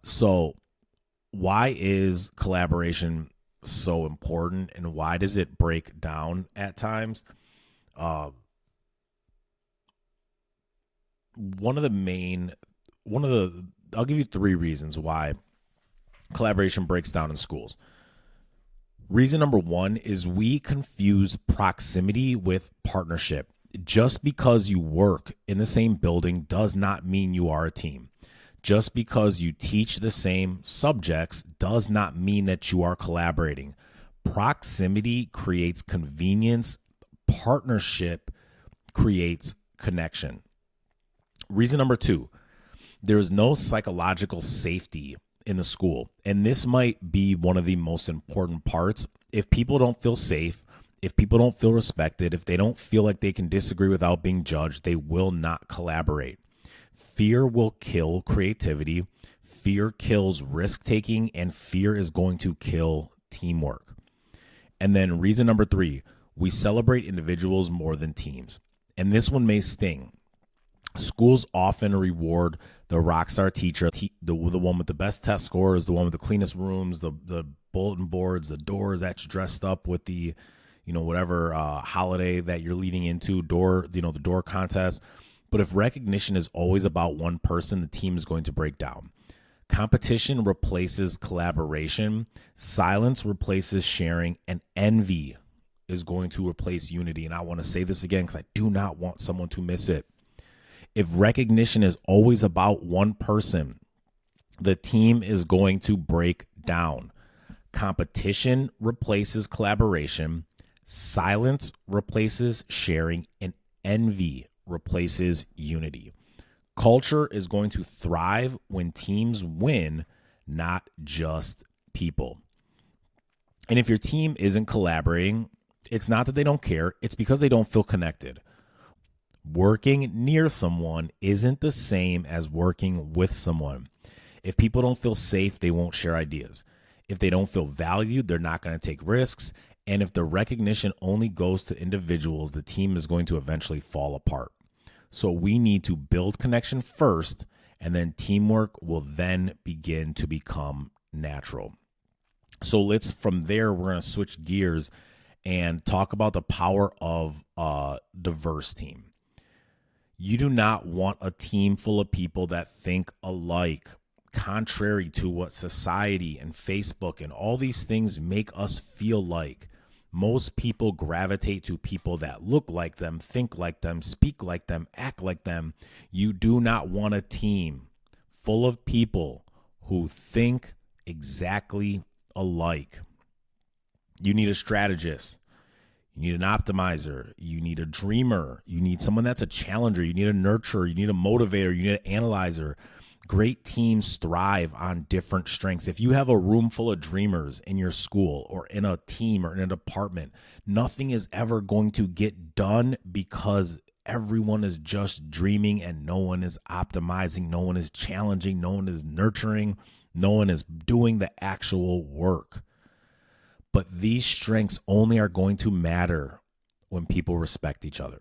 So why is collaboration so important, and why does it break down at times? Uh, one of the main, one of the, I'll give you three reasons why collaboration breaks down in schools. Reason number one is we confuse proximity with partnership. Just because you work in the same building does not mean you are a team. Just because you teach the same subjects does not mean that you are collaborating. Proximity creates convenience, partnership creates connection. Reason number two, there is no psychological safety in the school. And this might be one of the most important parts. If people don't feel safe, if people don't feel respected, if they don't feel like they can disagree without being judged, they will not collaborate. Fear will kill creativity. Fear kills risk taking, and fear is going to kill teamwork. And then reason number three, we celebrate individuals more than teams. And this one may sting. Schools often reward the rock star teacher, the one with the best test scores, the one with the cleanest rooms, the bulletin boards, the doors that's dressed up with the, whatever holiday that you're leading into, the door contest. But if recognition is always about one person, the team is going to break down. Competition replaces collaboration. Silence replaces sharing, and envy is going to replace unity. And I want to say this again because I do not want someone to miss it. If recognition is always about one person, the team is going to break down. Competition replaces collaboration. Silence replaces sharing, and envy replaces unity. Culture is going to thrive when teams win, not just people. And if your team isn't collaborating, it's not that they don't care, it's because they don't feel connected. Working near someone isn't the same as working with someone. If people don't feel safe, they won't share ideas. If they don't feel valued, they're not going to take risks. And if the recognition only goes to individuals, the team is going to eventually fall apart. So we need to build connection first, and then teamwork will then begin to become natural. So from there, we're going to switch gears and talk about the power of a diverse team. You do not want a team full of people that think alike, contrary to what society and Facebook and all these things make us feel like. Most people gravitate to people that look like them, think like them, speak like them, act like them. You do not want a team full of people who think exactly alike. You need a strategist. You need an optimizer. You need a dreamer. You need someone that's a challenger. You need a nurturer. You need a motivator. You need an analyzer. Great teams thrive on different strengths. If you have a room full of dreamers in your school or in a team or in a department, nothing is ever going to get done because everyone is just dreaming and no one is optimizing, no one is challenging, no one is nurturing, no one is doing the actual work. But these strengths only are going to matter when people respect each other.